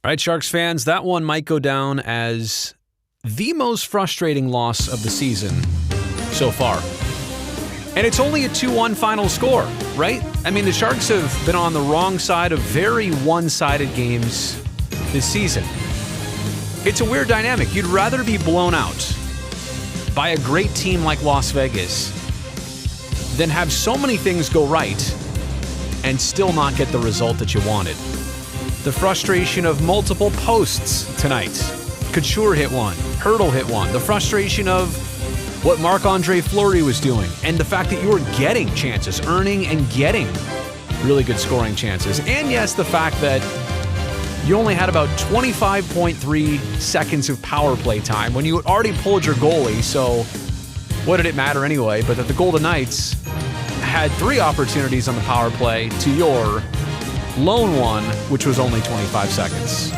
All right, Sharks fans, that one might go down as the most frustrating loss of the season so far. And it's only a 2-1 final score, right? I mean, the Sharks have been on the wrong side of very one-sided games this season. It's a weird dynamic. You'd rather be blown out by a great team like Las Vegas than have so many things go right and still not get the result that you wanted. The frustration of multiple posts tonight. Couture hit one. Hertl hit one. The frustration of what Marc-Andre Fleury was doing and the fact that you were getting chances, earning and getting really good scoring chances. And yes, the fact that you only had about 25.3 seconds of power play time when you had already pulled your goalie, so what did it matter anyway? But that the Golden Knights had 3 opportunities on the power play to your lone one, which was only 25 seconds.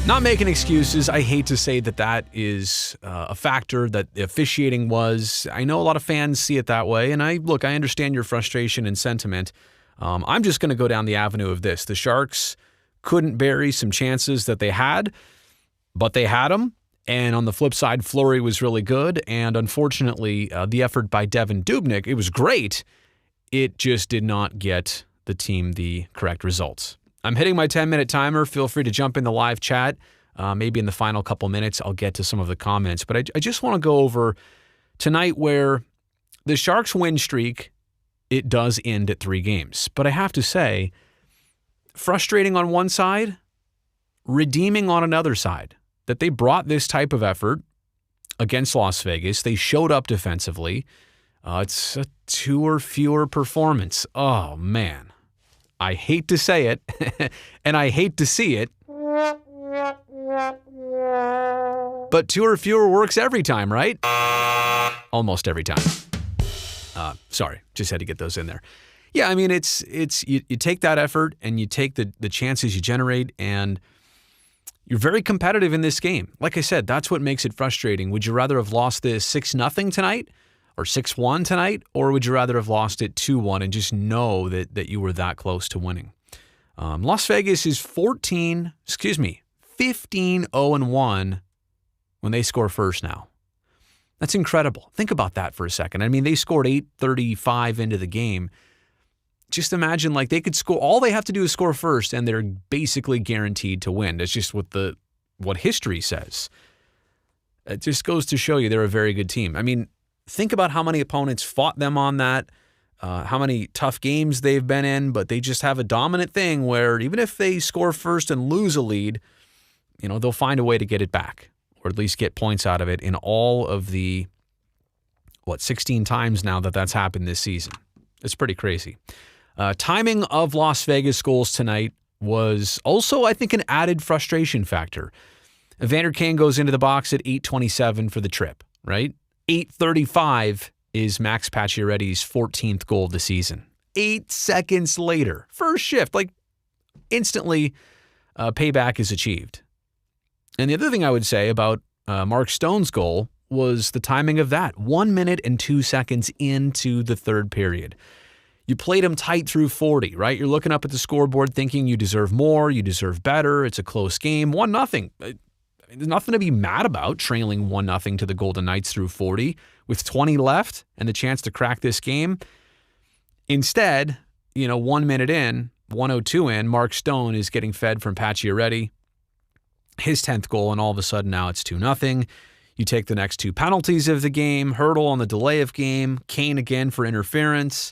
Not making excuses. I hate to say that that is a factor, that the officiating was. I know a lot of fans see it that way, and I understand your frustration and sentiment. I'm just going to go down the avenue of this. The Sharks couldn't bury some chances that they had, but they had them. And on the flip side, Fleury was really good. And unfortunately, the effort by Devan Dubnyk, it was great. It just did not get the team the correct results. I'm hitting my 10-minute timer. Feel free to jump in the live chat. Maybe in the final couple minutes, I'll get to some of the comments. But I just want to go over tonight where the Sharks win streak, it does end at 3 games. But I have to say, frustrating on one side, redeeming on another side. That they brought this type of effort against Las Vegas. They showed up defensively. It's a 2 or fewer performance. Oh, man. I hate to say it, and I hate to see it. But 2 or fewer works every time, right? Almost every time. Sorry, just had to get those in there. Yeah, I mean, it's you take that effort and you take the chances you generate, and you're very competitive in this game. Like I said, that's what makes it frustrating. Would you rather have lost this 6-0 tonight or 6-1 tonight, or would you rather have lost it 2-1 and just know that you were that close to winning? Las Vegas is 15-0-1 when they score first now. That's incredible. Think about that for a second. I mean, they scored 8:35 into the game. Just imagine, like, they could score. All they have to do is score first, and they're basically guaranteed to win. That's just what history says. It just goes to show you they're a very good team. I mean, think about how many opponents fought them on that, how many tough games they've been in, but they just have a dominant thing where even if they score first and lose a lead, they'll find a way to get it back, or at least get points out of it in all of the, 16 times now that's happened this season. It's pretty crazy. Timing of Las Vegas goals tonight was also, I think, an added frustration factor. Evander Kane goes into the box at 8:27 for the trip, right? 8:35 is Max Pacioretty's 14th goal of the season. 8 seconds later, first shift, instantly, payback is achieved. And the other thing I would say about Mark Stone's goal was the timing of that. 1 minute and 2 seconds into the third period. You played them tight through 40, right? You're looking up at the scoreboard thinking you deserve more, you deserve better, it's a close game. 1-0. There's nothing to be mad about trailing 1-0 to the Golden Knights through 40 with 20 left and the chance to crack this game. Instead, 1 minute in, 1:02 in, Mark Stone is getting fed from Pacioretty, his 10th goal, and all of a sudden now it's 2-0. You take the next 2 penalties of the game, Hertl on the delay of game, Kane again for interference.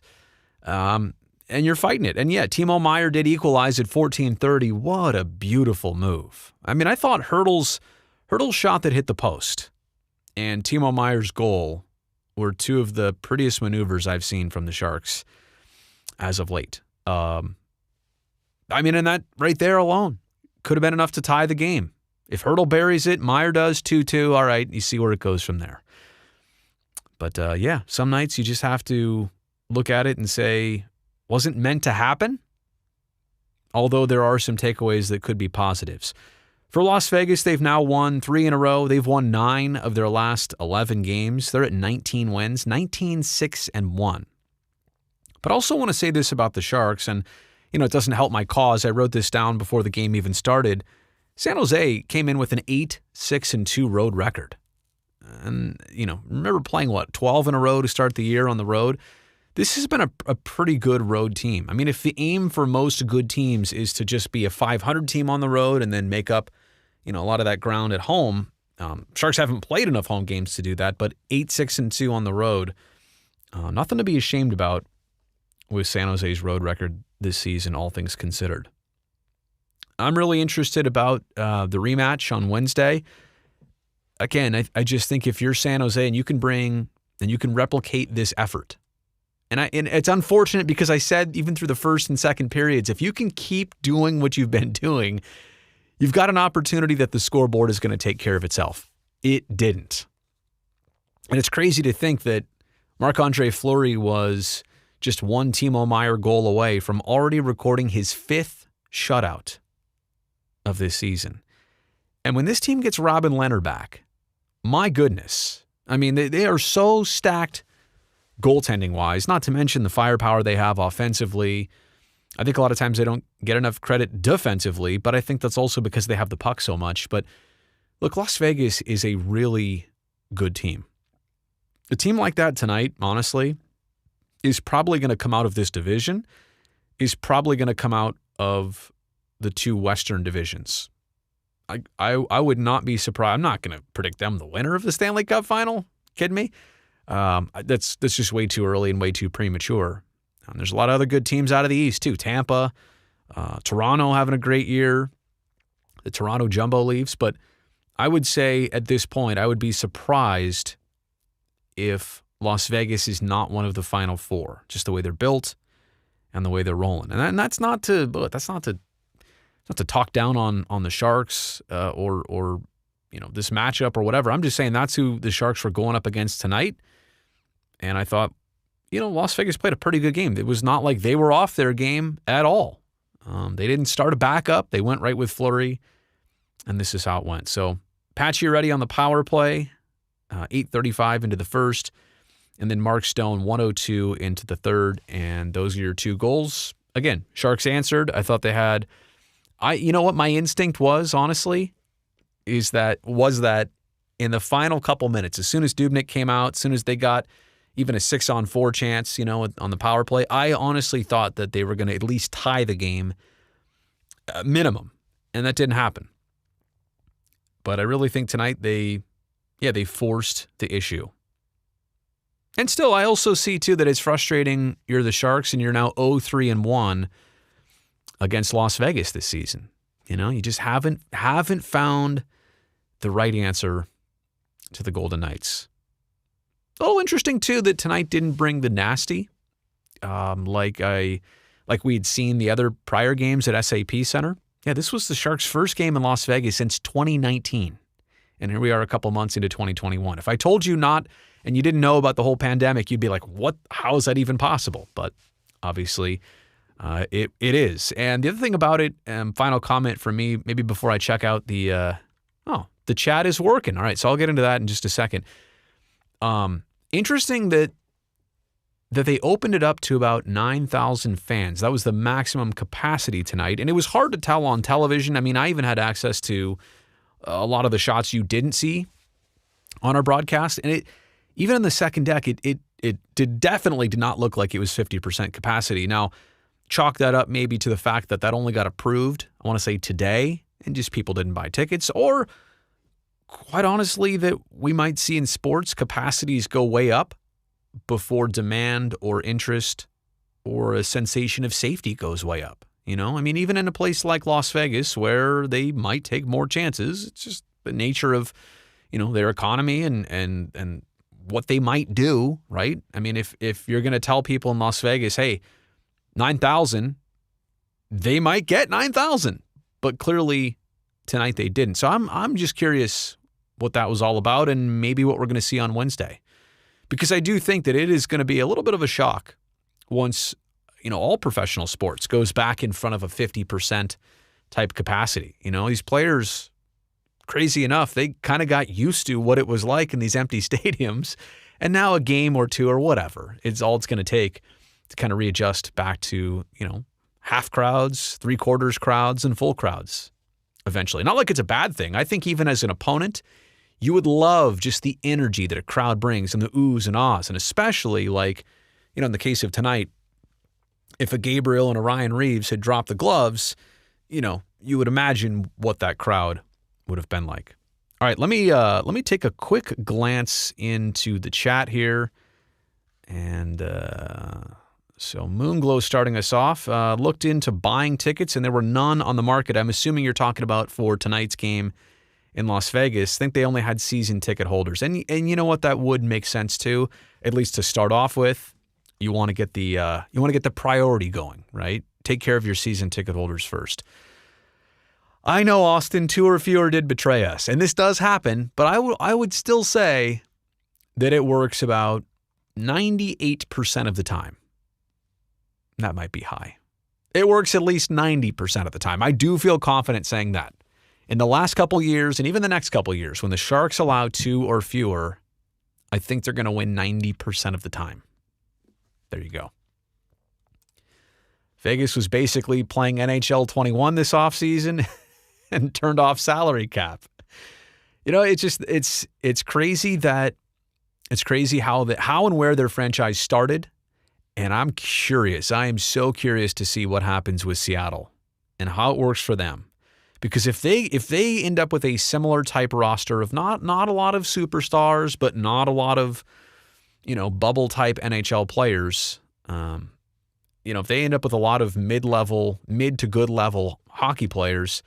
And you're fighting it. And yeah, Timo Meier did equalize at 14:30. What a beautiful move. I mean, I thought Hertl's shot that hit the post and Timo Meier's goal were 2 of the prettiest maneuvers I've seen from the Sharks as of late. And that right there alone could have been enough to tie the game. If Hertl buries it, Meier does 2-2. All right, you see where it goes from there. But some nights you just have to look at it and say, wasn't meant to happen? Although there are some takeaways that could be positives. For Las Vegas, they've now won 3 in a row. They've won 9 of their last 11 games. They're at 19 wins, 19-6-1. But I also want to say this about the Sharks, and it doesn't help my cause. I wrote this down before the game even started. San Jose came in with an 8-6-2 road record. And, remember playing 12 in a row to start the year on the road? This has been a pretty good road team. I mean, if the aim for most good teams is to just be a 500 team on the road and then make up, a lot of that ground at home, Sharks haven't played enough home games to do that, but 8-6-2 on the road, nothing to be ashamed about with San Jose's road record this season, all things considered. I'm really interested about the rematch on Wednesday. Again, I just think if you're San Jose and you can replicate this effort, and it's unfortunate because I said even through the first and second periods, if you can keep doing what you've been doing, you've got an opportunity that the scoreboard is going to take care of itself. It didn't. And it's crazy to think that Marc-Andre Fleury was just one Timo Meier goal away from already recording his 5th shutout of this season. And when this team gets Robin Lehner back, my goodness, I mean, they are so stacked goaltending-wise, not to mention the firepower they have offensively. I think a lot of times they don't get enough credit defensively, but I think that's also because they have the puck so much. But look, Las Vegas is a really good team. A team like that tonight, honestly, is probably going to come out of this division, is probably going to come out of the 2 Western divisions. I would not be surprised. I'm not going to predict them the winner of the Stanley Cup final. Kidding me? That's just way too early and way too premature. There's a lot of other good teams out of the East too. Tampa, Toronto having a great year. The Toronto Jumbo Leafs. But I would say at this point, I would be surprised if Las Vegas is not one of the final 4, just the way they're built and the way they're rolling. And that's not to talk down on the Sharks or this matchup or whatever. I'm just saying that's who the Sharks were going up against tonight. And I thought, Las Vegas played a pretty good game. It was not like they were off their game at all. They didn't start a backup. They went right with Fleury, and this is how it went. So Pat Chiaretti on the power play, 8:35 into the first, and then Mark Stone 1:02 into the third, and those are your 2 goals. Again, Sharks answered. I thought they had. What my instinct was, honestly, was that in the final couple minutes, as soon as Dubnyk came out, as soon as they got even a 6-on-4 chance, on the power play, I honestly thought that they were going to at least tie the game, minimum, and that didn't happen. But I really think tonight they forced the issue. And still, I also see too that it's frustrating. You're the Sharks and you're now 0-3-1 against Las Vegas this season. You just haven't found the right answer to the Golden Knights. A little interesting too that tonight didn't bring the nasty, like we had seen the other prior games at SAP Center. Yeah, this was the Sharks' first game in Las Vegas since 2019, and here we are a couple months into 2021. If I told you not and you didn't know about the whole pandemic, you'd be like, "What? How is that even possible?" But obviously, it is. And the other thing about it, final comment from me, maybe before I check out the chat is working. All right, so I'll get into that in just a second. Interesting that they opened it up to about 9,000 fans. That was the maximum capacity tonight, and it was hard to tell on television. I mean, I even had access to a lot of the shots you didn't see on our broadcast, and even in the second deck, it definitely did not look like it was 50% capacity. Now, chalk that up maybe to the fact that only got approved, I want to say today, and just people didn't buy tickets, or quite honestly that we might see in sports capacities go way up before demand or interest or a sensation of safety goes way up. I mean, even in a place like Las Vegas where they might take more chances, it's just the nature of, their economy and what they might do, right? I mean, if you're going to tell people in Las Vegas, hey, 9,000, they might get 9,000, but clearly tonight they didn't. So I'm just curious what that was all about and maybe what we're going to see on Wednesday. Because I do think that it is going to be a little bit of a shock once, all professional sports goes back in front of a 50% type capacity. These players, crazy enough, they kind of got used to what it was like in these empty stadiums. And now a game or two or whatever, it's all it's going to take to kind of readjust back to, half crowds, three-quarters crowds, and full crowds eventually. Not like it's a bad thing. I think even as an opponent, you would love just the energy that a crowd brings and the oohs and ahs, and especially like, in the case of tonight, if a Gabriel and a Ryan Reaves had dropped the gloves, you would imagine what that crowd would have been like. All right, let me take a quick glance into the chat here. And so Moonglow starting us off, looked into buying tickets, and there were none on the market. I'm assuming you're talking about for tonight's game in Las Vegas. I think they only had season ticket holders. And you know what? That would make sense too, at least to start off with. You want to get the priority going, right? Take care of your season ticket holders first. I know Austin, 2 or fewer did betray us, and this does happen, but I would still say that it works about 98% of the time. That might be high. It works at least 90% of the time. I do feel confident saying that. In the last couple years, and even the next couple years, when the Sharks allow 2 or fewer, I think they're going to win 90% of the time. There you go. Vegas was basically playing NHL 21 this offseason and turned off salary cap. It's crazy that it's crazy how and where their franchise started. And I'm curious. I am so curious to see what happens with Seattle and how it works for them. Because if they end up with a similar type roster of not a lot of superstars, but not a lot of, bubble type NHL players, if they end up with a lot of mid to good level hockey players,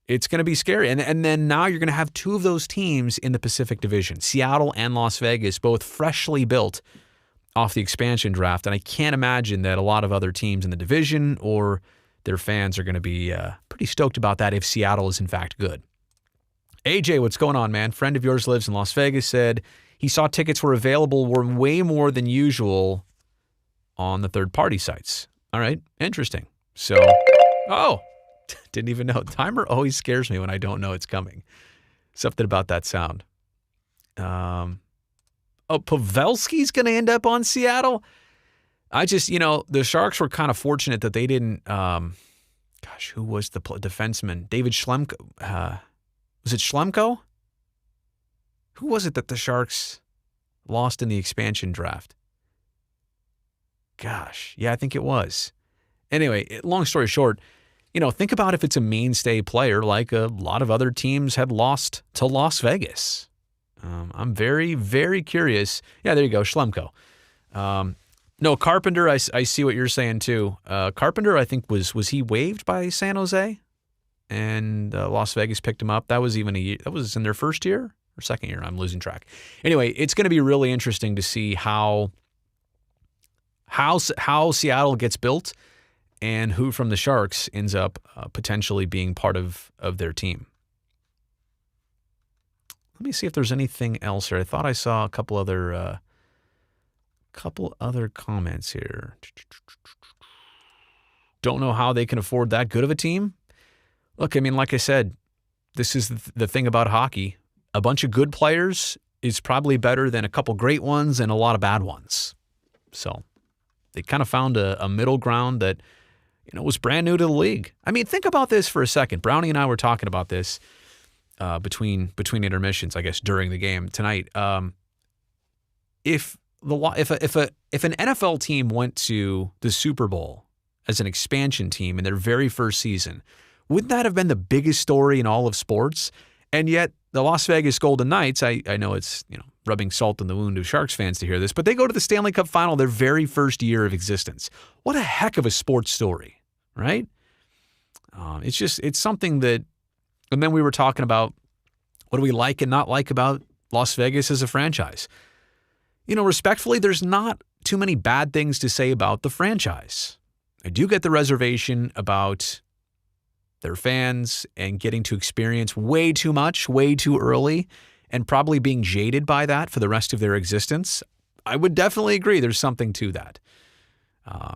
it's going to be scary. And then now you're going to have 2 of those teams in the Pacific Division, Seattle and Las Vegas, both freshly built off the expansion draft. And I can't imagine that a lot of other teams in the division or their fans are going to be pretty stoked about that if Seattle is in fact good. AJ, what's going on, man? Friend of yours lives in Las Vegas, said he saw tickets were way more than usual on the third-party sites. All right, interesting. So, didn't even know. Timer always scares me when I don't know it's coming. Something about that sound. Pavelski's going to end up on Seattle? I just, the Sharks were kind of fortunate that they didn't, who was the defenseman? David Schlemko. Was it Schlemko? Who was it that the Sharks lost in the expansion draft? Gosh, yeah, I think it was. Anyway, long story short, think about if it's a mainstay player like a lot of other teams had lost to Las Vegas. I'm very, very curious. Yeah, there you go, Schlemko. No, Carpenter, I see what you're saying too. Carpenter, I think, was he waived by San Jose? And Las Vegas picked him up. That was that was in their first year or second year. I'm losing track. Anyway, it's going to be really interesting to see how Seattle gets built and who from the Sharks ends up potentially being part of their team. Let me see if there's anything else here. I thought I saw a couple other comments here. Don't know how they can afford that good of a team. Look, I mean, like I said, this is the thing about hockey. A bunch of good players is probably better than a couple great ones and a lot of bad ones. So they kind of found a middle ground that, was brand new to the league. I mean, think about this for a second. Brownie and I were talking about this between intermissions, I guess, during the game tonight. If an NFL team went to the Super Bowl as an expansion team in their very first season, wouldn't that have been the biggest story in all of sports? And yet the Las Vegas Golden Knights, I know it's rubbing salt in the wound of Sharks fans to hear this, but they go to the Stanley Cup Final their very first year of existence. What a heck of a sports story, right? It's something that, and then we were talking about what do we like and not like about Las Vegas as a franchise. Respectfully, there's not too many bad things to say about the franchise. I do get the reservation about their fans and getting to experience way too much, way too early, and probably being jaded by that for the rest of their existence. I would definitely agree there's something to that. I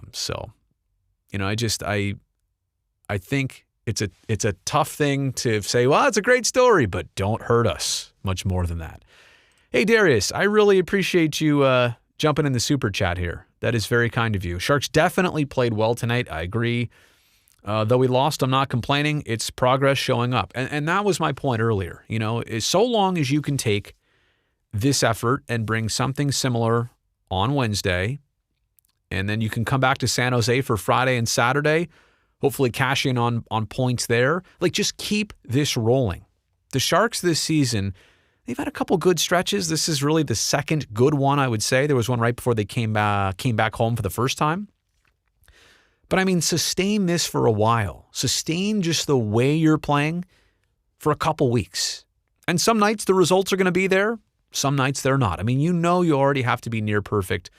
think it's a tough thing to say, well, it's a great story, but don't hurt us much more than that. Hey, Darius, I really appreciate you jumping in the super chat here. That is very kind of you. Sharks definitely played well tonight. I agree. Though we lost, I'm not complaining. It's progress showing up. And that was my point earlier. Is so long as you can take this effort and bring something similar on Wednesday, and then you can come back to San Jose for Friday and Saturday, hopefully cash in on points there. Just keep this rolling. The Sharks this season, they've had a couple good stretches. This is really the second good one, I would say. There was one right before they came back home for the first time. But sustain this for a while. Sustain just the way you're playing for a couple weeks. And some nights the results are going to be there. Some nights they're not. You already have to be near perfect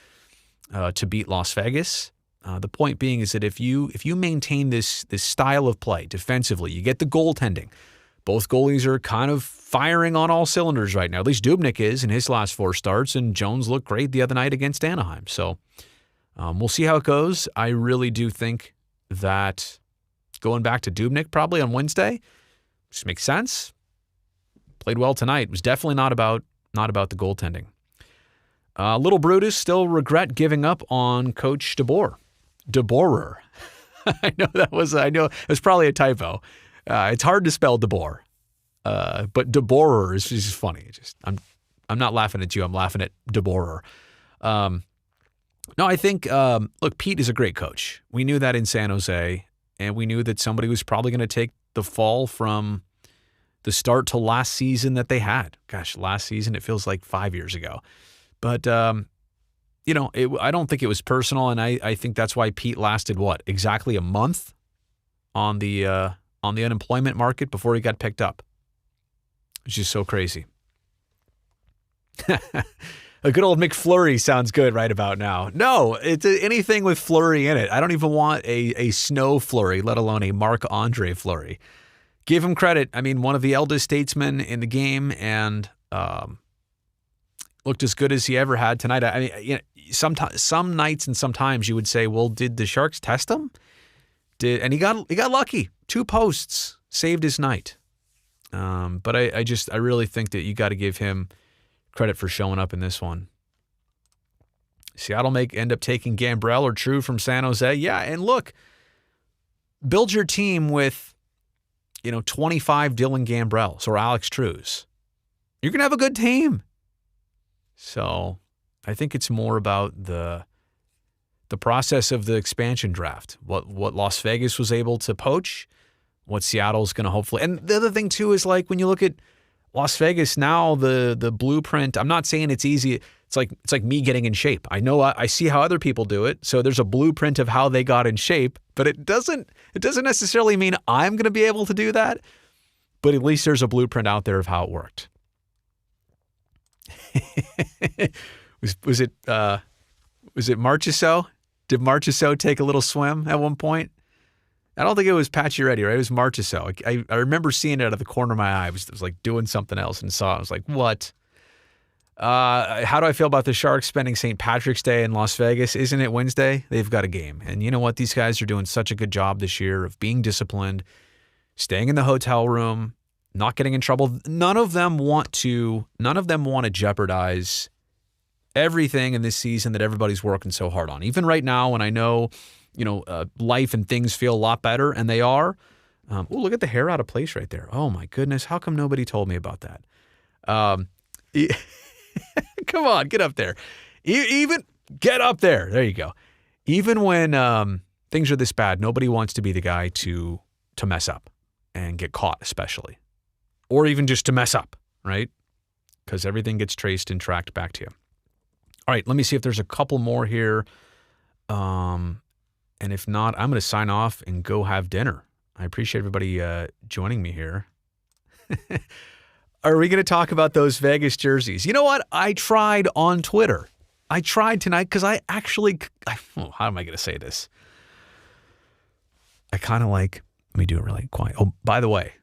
to beat Las Vegas. The point being is that if you maintain this style of play defensively, you get the goaltending. Both goalies are kind of firing on all cylinders right now. At least Dubnyk is in his last 4 starts, and Jones looked great the other night against Anaheim. So we'll see how it goes. I really do think that going back to Dubnyk probably on Wednesday just makes sense. Played well tonight. It was definitely not about the goaltending. Little Brutus still regret giving up on Coach DeBoer. I know it was probably a typo. It's hard to spell DeBoer, but DeBoer is just funny. I'm not laughing at you. I'm laughing at DeBoer. No, I think look, Pete is a great coach. We knew that in San Jose, and we knew that somebody was probably going to take the fall from the start to last season that they had. Gosh, last season, it feels like 5 years ago. But, I don't think it was personal, and I think that's why Pete lasted, exactly a month on the unemployment market before he got picked up. It's just so crazy. A good old McFlurry sounds good right about now. No, it's anything with Flurry in it. I don't even want a snow Flurry, let alone a Marc-Andre Fleury. Give him credit. One of the eldest statesmen in the game, and looked as good as he ever had tonight. Some nights and sometimes you would say, well, did the Sharks test him? And he got lucky. 2 posts saved his night. But I really think that you got to give him credit for showing up in this one. Seattle may end up taking Gambrell or True from San Jose. Yeah, and look, build your team with 25 Dylan Gambrells or Alex Trues. You're going to have a good team. So I think it's more about the process of the expansion draft, what Las Vegas was able to poach, what Seattle's going to hopefully. And the other thing, too, is when you look at Las Vegas now, the blueprint, I'm not saying it's easy. It's like me getting in shape. I know I see how other people do it. So there's a blueprint of how they got in shape, but it doesn't necessarily mean I'm going to be able to do that. But at least there's a blueprint out there of how it worked. Was it Marchessault? Did Marchessault take a little swim at one point? I don't think it was Pacioretty, right? It was Marchessault. I remember seeing it out of the corner of my eye. I was doing something else and saw it. I was like, what? How do I feel about the Sharks spending St. Patrick's Day in Las Vegas? Isn't it Wednesday? They've got a game. And you know what? These guys are doing such a good job this year of being disciplined, staying in the hotel room, not getting in trouble. None of them want to jeopardize everything in this season that everybody's working so hard on. Even right now, when I know, life and things feel a lot better, and they are. Look at the hair out of place right there. Oh my goodness, how come nobody told me about that? Come on, get up there. Even get up there. There you go. Even when things are this bad, nobody wants to be the guy to mess up and get caught, especially, or even just to mess up, right? Because everything gets traced and tracked back to you. All right, let me see if there's a couple more here. And if not, I'm going to sign off and go have dinner. I appreciate everybody joining me here. Are we going to talk about those Vegas jerseys? You know what? I tried on Twitter. I tried tonight because how am I going to say this? I kind of let me do it really quiet. Oh, by the way,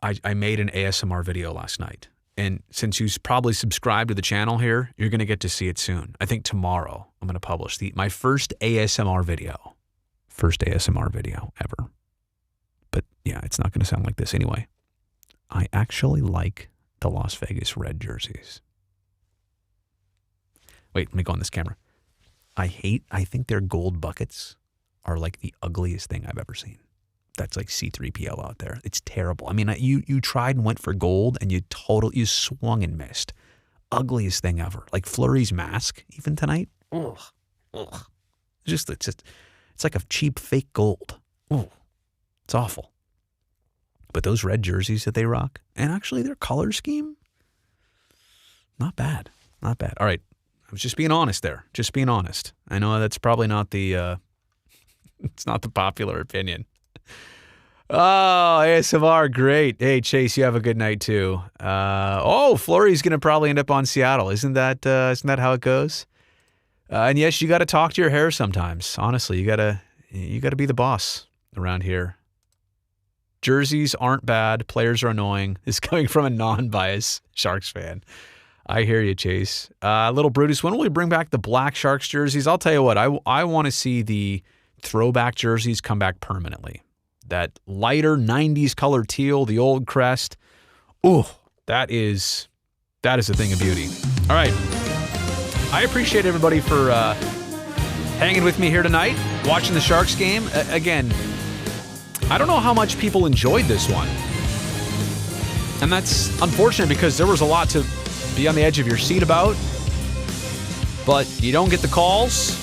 I made an ASMR video last night. And since you probably subscribed to the channel here, you're going to get to see it soon. I think tomorrow I'm going to publish my first ASMR video. First ASMR video ever. But yeah, it's not going to sound like this anyway. I actually like the Las Vegas red jerseys. Wait, let me go on this camera. I think their gold buckets are like the ugliest thing I've ever seen. that's like C3PO out there. It's terrible. I mean, you tried and went for gold, and you swung and missed. Ugliest thing ever. Like Fleury's mask, even tonight. Ugh. It's like a cheap fake gold. Ugh. It's awful. But those red jerseys that they rock, and actually their color scheme, not bad. Not bad. All right. I was just being honest there. Just being honest. I know that's probably not the it's not the popular opinion. Oh, ASMR, great. Hey, Chase, you have a good night too. Fleury's going to probably end up on Seattle. Isn't that how it goes? And yes, you got to talk to your hair sometimes. Honestly, you got to be the boss around here. Jerseys aren't bad. Players are annoying. This is coming from a non-biased Sharks fan. I hear you, Chase. Little Brutus, when will we bring back the black Sharks jerseys? I'll tell you what, I want to see the throwback jerseys come back permanently. That lighter 90s color teal, the old crest. Ooh, that is a thing of beauty. All right. I appreciate everybody for hanging with me here tonight, watching the Sharks game. Again, I don't know how much people enjoyed this one. And that's unfortunate because there was a lot to be on the edge of your seat about. But you don't get the calls.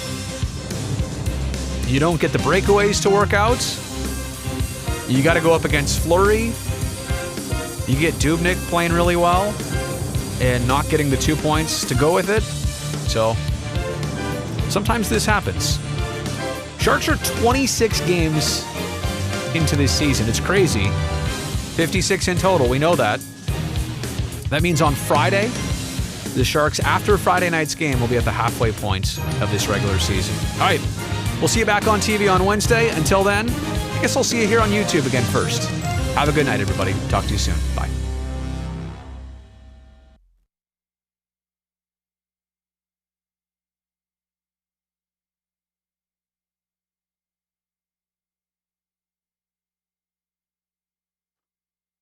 You don't get the breakaways to work out. You got to go up against Fleury. You get Dubnyk playing really well and not getting the 2 points to go with it. So sometimes this happens. Sharks are 26 games into this season. It's crazy. 56 in total. We know that. That means on Friday, the Sharks, after Friday night's game, will be at the halfway point of this regular season. All right. We'll see you back on TV on Wednesday. Until then, I guess I'll see you here on YouTube again first. Have a good night, everybody. Talk to you soon. Bye.